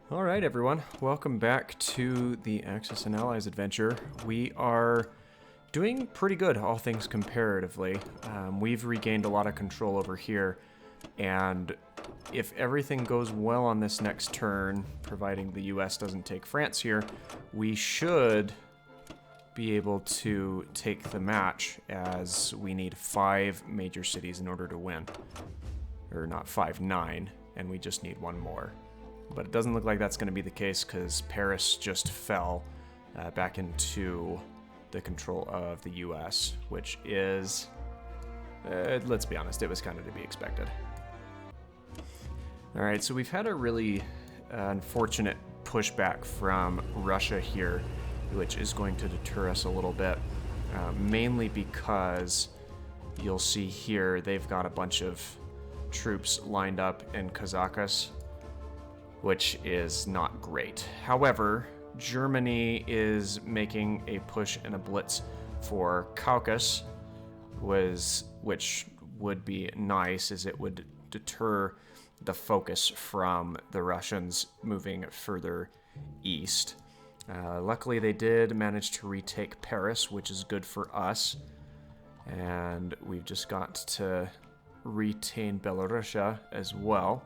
All right, everyone. Welcome back to the Axis and Allies adventure. We are doing pretty good, all things comparatively. We've regained a lot of control over here, and if everything goes well on this next turn, providing the US doesn't take France here, we should be able to take the match, as we need 5 major cities in order to win. Or not 5, 9, and we just need one more. But it doesn't look like that's going to be the case because Paris just fell back into the control of the US, which is, let's be honest, it was kind of to be expected. All right, so we've had a really unfortunate pushback from Russia here, which is going to deter us a little bit, mainly because you'll see here they've got a bunch of troops lined up in Kazakhstan, which is not great. However, Germany is making a push and a blitz for Caucasus, which would be nice, as it would deter the focus from the Russians moving further east. Luckily, they did manage to retake Paris, which is good for us, and we've just got to retain Belarusia as well,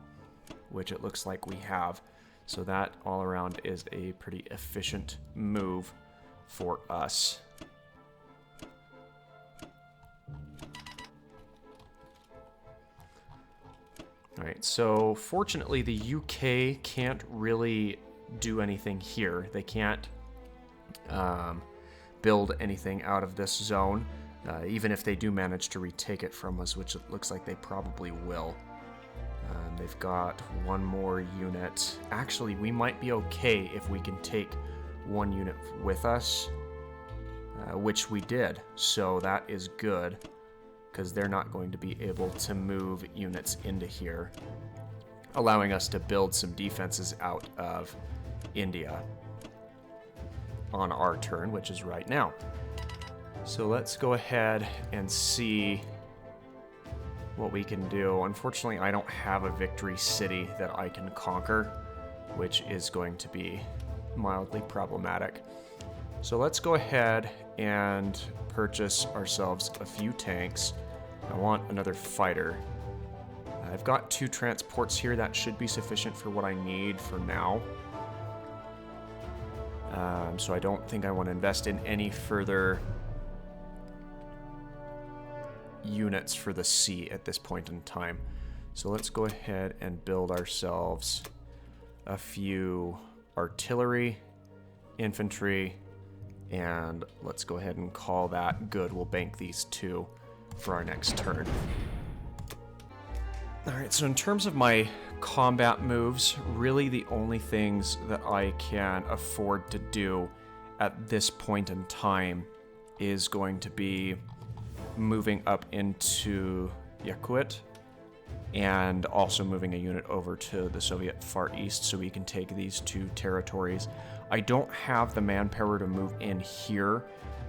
which it looks like we have. So that all around is a pretty efficient move for us. All right, so fortunately the UK can't really do anything here. They can't build anything out of this zone, even if they do manage to retake it from us, which it looks like they probably will. They've got one more unit. Actually, we might be okay if we can take one unit with us, which we did. So that is good, because they're not going to be able to move units into here, allowing us to build some defenses out of India on our turn, which is right now. So let's go ahead and see what we can do. Unfortunately, I don't have a victory city that I can conquer, which is going to be mildly problematic. So let's go ahead and purchase ourselves a few tanks. I want another fighter. I've got 2 transports here. That should be sufficient for what I need for now. So I don't think I want to invest in any further units for the sea at this point in time. So let's go ahead and build ourselves a few artillery, infantry, and let's go ahead and call that good. We'll bank these 2 for our next turn. Alright, so in terms of my combat moves, really the only things that I can afford to do at this point in time is going to be moving up into Yakut, and also moving a unit over to the Soviet Far East so we can take these 2 territories. I don't have the manpower to move in here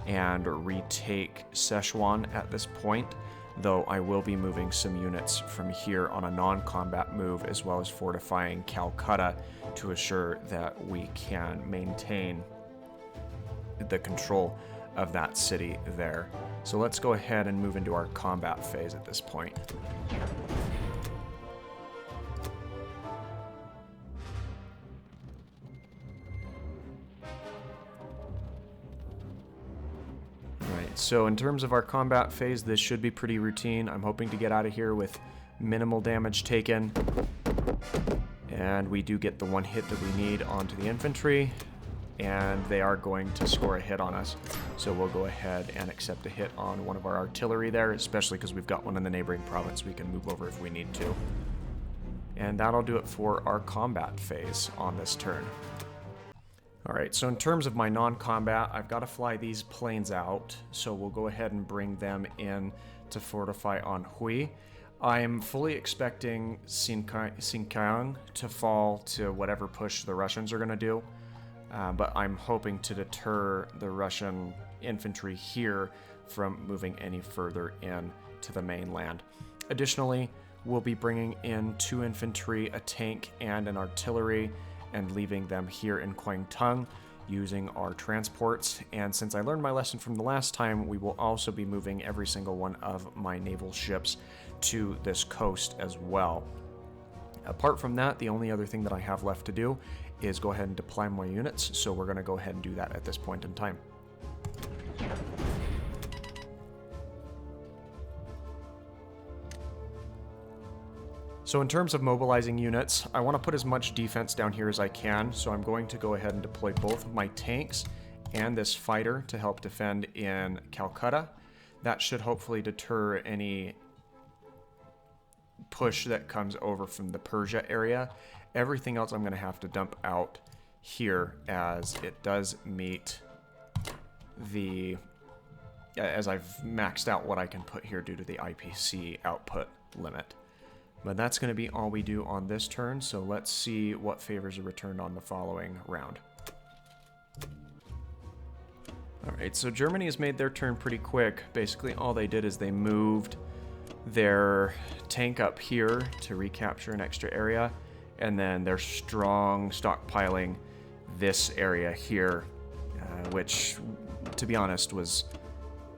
and retake Szechuan at this point, though I will be moving some units from here on a non-combat move, as well as fortifying Calcutta to assure that we can maintain the control of that city there. So let's go ahead and move into our combat phase at this point. Alright, so in terms of our combat phase, this should be pretty routine. I'm hoping to get out of here with minimal damage taken. And we do get the 1 hit that we need onto the infantry, and they are going to score a hit on us. So we'll go ahead and accept a hit on one of our artillery there, especially because we've got one in the neighboring province we can move over if we need to. And that'll do it for our combat phase on this turn. Alright, so in terms of my non-combat, I've got to fly these planes out, so we'll go ahead and bring them in to fortify Anhui. I'm fully expecting Xinjiang to fall to whatever push the Russians are going to do. But I'm hoping to deter the Russian infantry here from moving any further in to the mainland. Additionally, we'll be bringing in 2 infantry, a tank, and an artillery, and leaving them here in Kwangtung using our transports. And since I learned my lesson from the last time, we will also be moving every single one of my naval ships to this coast as well. Apart from that, the only other thing that I have left to do is go ahead and deploy my units, so we're going to go ahead and do that at this point in time. So in terms of mobilizing units, I want to put as much defense down here as I can, so I'm going to go ahead and deploy both of my tanks and this fighter to help defend in Calcutta. That should hopefully deter any push that comes over from the Persia area. Everything else I'm going to have to dump out here as it does meet the... as I've maxed out what I can put here due to the IPC output limit. But that's going to be all we do on this turn, so let's see what favors are returned on the following round. Alright, so Germany has made their turn pretty quick. Basically all they did is they moved their tank up here to recapture an extra area, and then they're strong stockpiling this area here, which, to be honest, was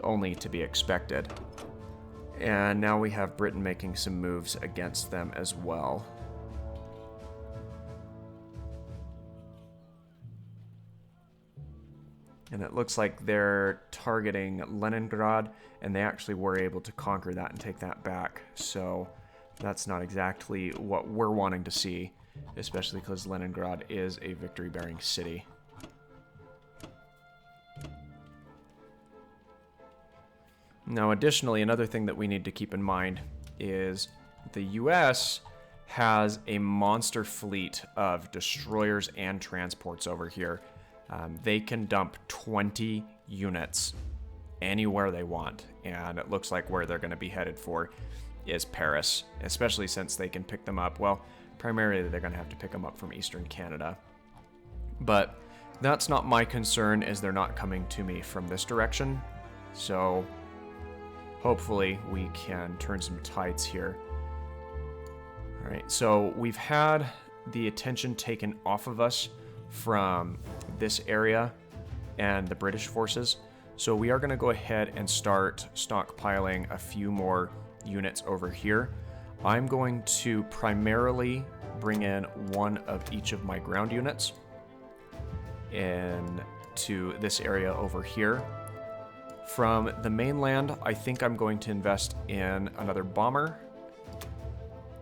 only to be expected. And now we have Britain making some moves against them as well. And it looks like they're targeting Leningrad, and they actually were able to conquer that and take that back. So that's not exactly what we're wanting to see, especially because Leningrad is a victory-bearing city. Now, additionally, another thing that we need to keep in mind is the US has a monster fleet of destroyers and transports over here. They can dump 20 units anywhere they want, and it looks like where they're going to be headed for is Paris, especially since they can pick them up. Well, primarily they're going to have to pick them up from Eastern Canada. But that's not my concern, as they're not coming to me from this direction. So hopefully we can turn some tides here. Alright, so we've had the attention taken off of us from this area and the British forces. So we are going to go ahead and start stockpiling a few more units over here. I'm going to primarily bring in one of each of my ground units into this area over here. From the mainland, I think I'm going to invest in another bomber,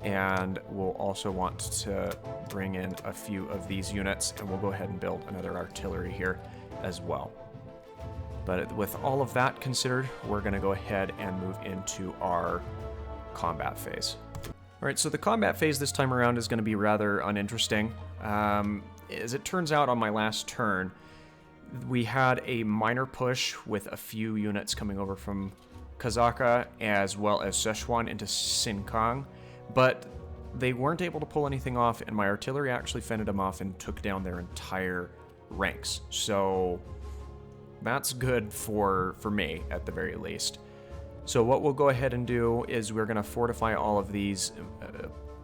and we'll also want to bring in a few of these units, and we'll go ahead and build another artillery here as well. But with all of that considered, we're going to go ahead and move into our combat phase. Alright, so the combat phase this time around is going to be rather uninteresting. As it turns out, on my last turn, we had a minor push with a few units coming over from Kazaka as well as Sichuan into Xinjiang, but they weren't able to pull anything off, and my artillery actually fended them off and took down their entire ranks. So that's good for me, at the very least. So what we'll go ahead and do is we're going to fortify all of these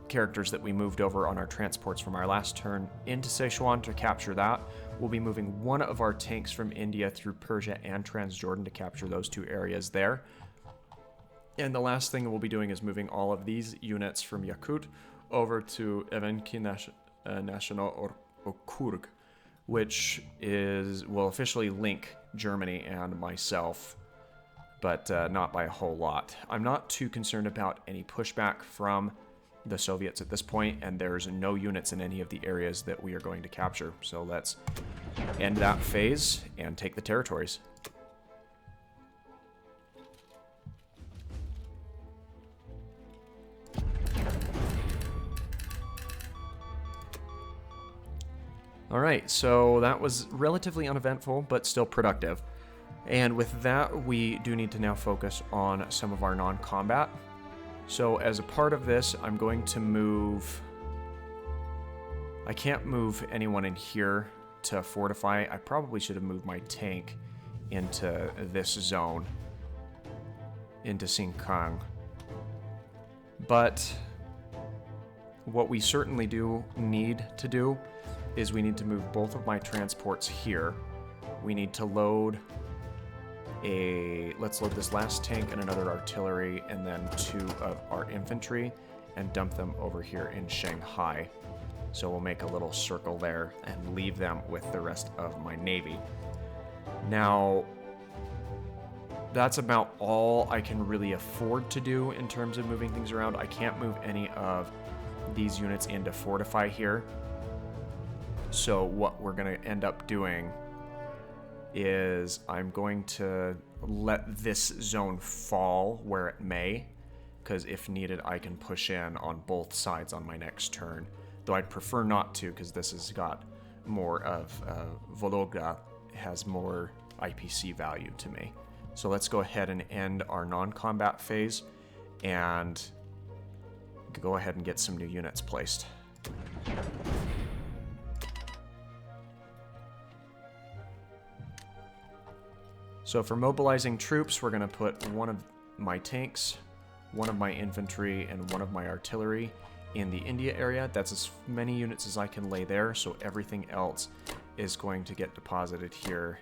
characters that we moved over on our transports from our last turn into Sichuan to capture that. We'll be moving one of our tanks from India through Persia and Transjordan to capture those two areas there. And the last thing we'll be doing is moving all of these units from Yakut over to Evenki National Okrug, which will officially link Germany and myself, but not by a whole lot. I'm not too concerned about any pushback from the Soviets at this point, and there's no units in any of the areas that we are going to capture. So let's end that phase and take the territories. Alright, so that was relatively uneventful, but still productive. And with that, we do need to now focus on some of our non-combat. So as a part of this, I'm going to move... I can't move anyone in here to fortify. I probably should have moved my tank into this zone, into Xinjiang. But what we certainly do need to do is we need to move both of my transports here. We need to load let's load this last tank and another artillery, and then 2 of our infantry, and dump them over here in Shanghai. So we'll make a little circle there and leave them with the rest of my navy. Now, that's about all I can really afford to do in terms of moving things around. I can't move any of these units in to fortify here. So what we're going to end up doing is I'm going to let this zone fall where it may, because if needed I can push in on both sides on my next turn, though I'd prefer not to, because this has got more of Vologda has more IPC value to me. So let's go ahead and end our non-combat phase and go ahead and get some new units placed. So for mobilizing troops, we're going to put 1 of my tanks, 1 of my infantry, and 1 of my artillery in the India area. That's as many units as I can lay there, so everything else is going to get deposited here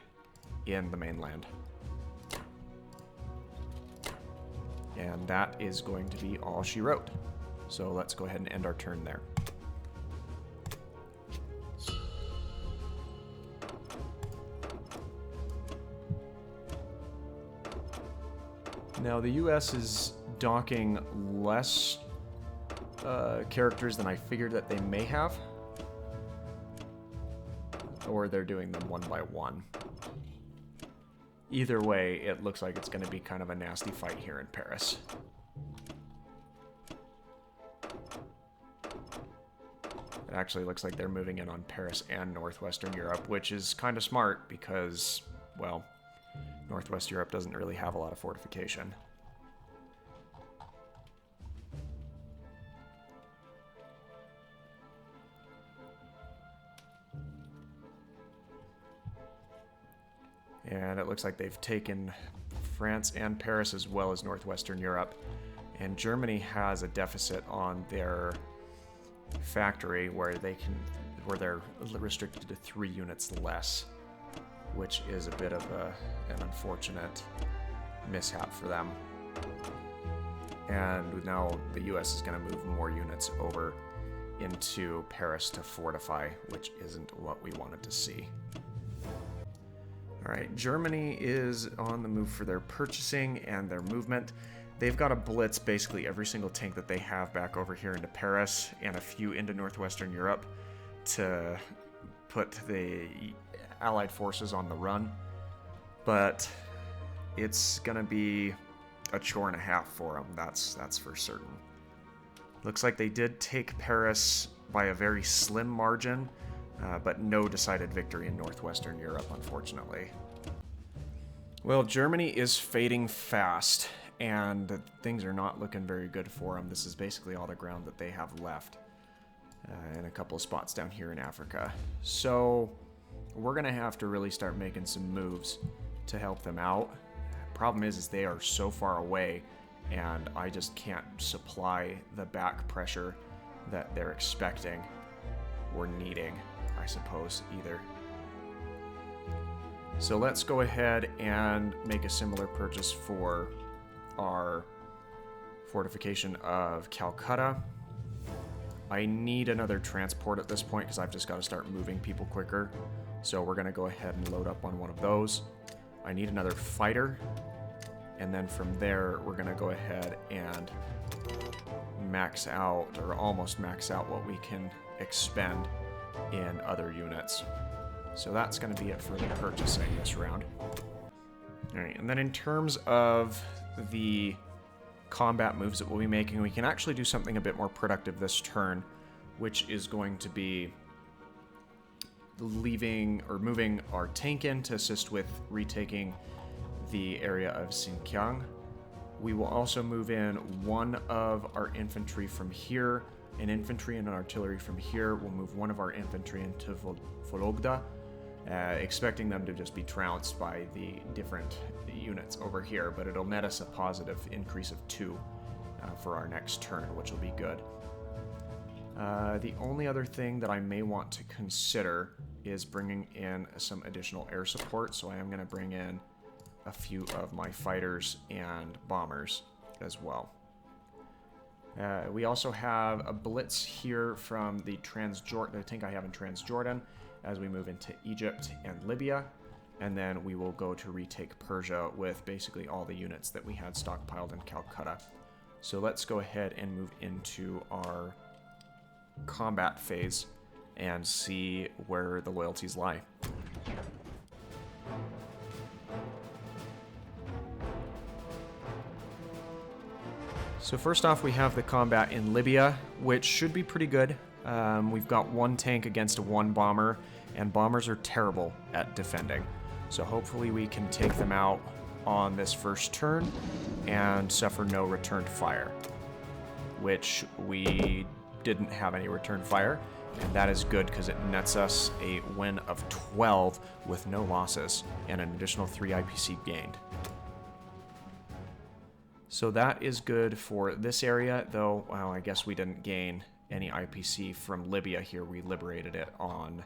in the mainland. And that is going to be all she wrote. So let's go ahead and end our turn there. Now the US is docking less characters than I figured that they may have. Or they're doing them one by one. Either way, it looks like it's going to be kind of a nasty fight here in Paris. It actually looks like they're moving in on Paris and Northwestern Europe, which is kind of smart because, well, Northwest Europe doesn't really have a lot of fortification. And it looks like they've taken France and Paris as well as Northwestern Europe. And Germany has a deficit on their factory where they're restricted to 3 units less, which is a bit of an unfortunate mishap for them. And now the US is going to move more units over into Paris to fortify, which isn't what we wanted to see. Alright, Germany is on the move for their purchasing and their movement. They've got to blitz basically every single tank that they have back over here into Paris and a few into Northwestern Europe to put the Allied forces on the run. But it's going to be a chore and a half for them, that's for certain. Looks like they did take Paris by a very slim margin, but no decided victory in Northwestern Europe, unfortunately. Well, Germany is fading fast, and things are not looking very good for them. This is basically all the ground that they have left, and a couple of spots down here in Africa. So we're going to have to really start making some moves to help them out. Problem is they are so far away, and I just can't supply the back pressure that they're expecting or needing, I suppose, either. So let's go ahead and make a similar purchase for our fortification of Calcutta. I need another transport at this point because I've just got to start moving people quicker. So we're going to go ahead and load up on one of those. I need another fighter. And then from there, we're going to go ahead and max out, or almost max out, what we can expend in other units. So that's going to be it for the purchasing this round. All right, and then in terms of the combat moves that we'll be making, we can actually do something a bit more productive this turn, which is going to be leaving or moving our tank in to assist with retaking the area of Xinjiang. We will also move in 1 of our infantry from here, an infantry and an artillery from here. We'll move 1 of our infantry into Vologda, expecting them to just be trounced by the different units over here, but it'll net us a positive increase of 2 for our next turn, which will be good. The only other thing that I may want to consider is bringing in some additional air support, so I am going to bring in a few of my fighters and bombers as well. We also have a blitz here from the tank I have in Transjordan as we move into Egypt and Libya, and then we will go to retake Persia with basically all the units that we had stockpiled in Calcutta. So let's go ahead and move into our combat phase and see where the loyalties lie. So first off, we have the combat in Libya, which should be pretty good. We've got one tank against one bomber, and bombers are terrible at defending. So hopefully we can take them out on this first turn and suffer no return fire, which we didn't have any return fire, and that is good because it nets us a win of 12 with no losses and an additional 3 IPC gained. So that is good for this area, though, well, I guess we didn't gain any IPC from Libya here. We liberated it on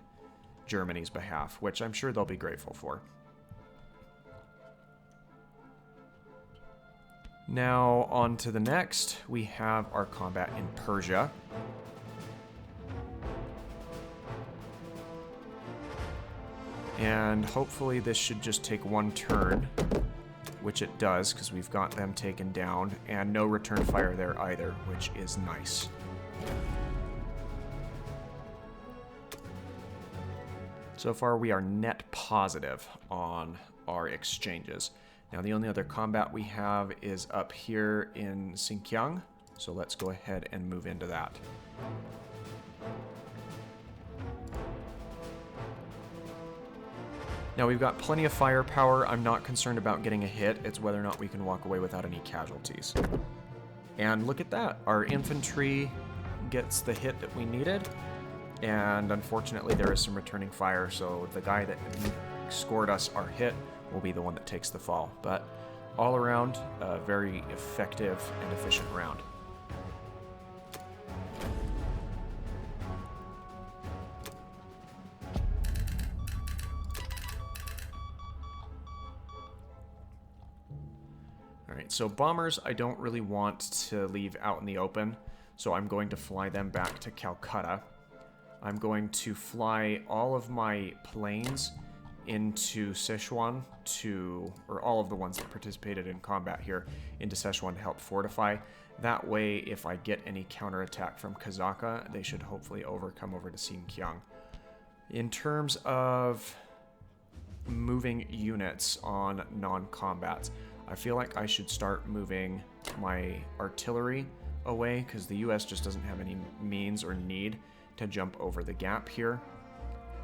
Germany's behalf, which I'm sure they'll be grateful for. Now, on to the next. We have our combat in Persia. And hopefully this should just take one turn, which it does, because we've got them taken down, and no return fire there either, which is nice. So far, we are net positive on our exchanges. Now, the only other combat we have is up here in Xinjiang, so let's go ahead and move into that. Now, we've got plenty of firepower. I'm not concerned about getting a hit. It's whether or not we can walk away without any casualties. And look at that. Our infantry gets the hit that we needed. And unfortunately, there is some returning fire, so the guy that scored us our hit will be the one that takes the fall. But all around, a very effective and efficient round. Alright, so bombers I don't really want to leave out in the open, so I'm going to fly them back to Calcutta. I'm going to fly all of my planes into Sichuan or all of the ones that participated in combat here, into Sichuan to help fortify. That way, if I get any counterattack from Kazaka, they should hopefully come over to Xinjiang. In terms of moving units on non-combats, I feel like I should start moving my artillery away because the US just doesn't have any means or need to jump over the gap here,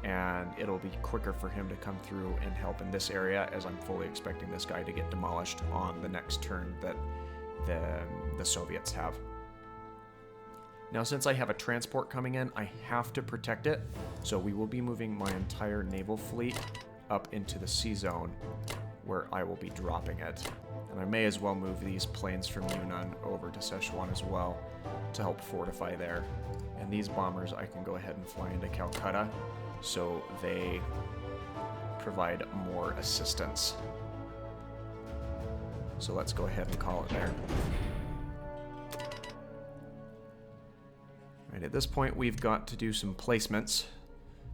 and it'll be quicker for him to come through and help in this area, as I'm fully expecting this guy to get demolished on the next turn that the Soviets have. Now, since I have a transport coming in, I have to protect it, so we will be moving my entire naval fleet up into the sea zone where I will be dropping it. And I may as well move these planes from Yunnan over to Sichuan as well to help fortify there. And these bombers I can go ahead and fly into Calcutta so they provide more assistance. So let's go ahead and call it there. Right, at this point we've got to do some placements.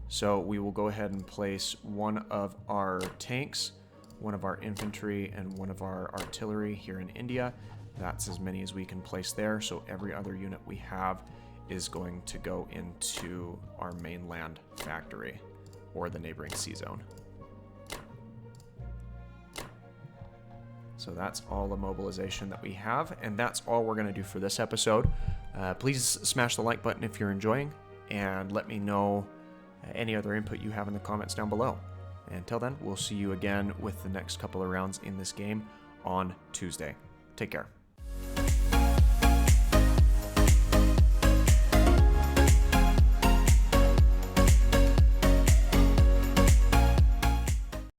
So we will go ahead and place one of our tanks, one of our infantry, and one of our artillery here in India. That's as many as we can place there, so every other unit we have is going to go into our mainland factory or the neighboring sea zone. So that's all the mobilization that we have, and that's all we're going to do for this episode. Please smash the like button if you're enjoying, and let me know any other input you have in the comments down below. Until then, we'll see you again with the next couple of rounds in this game on Tuesday. Take care.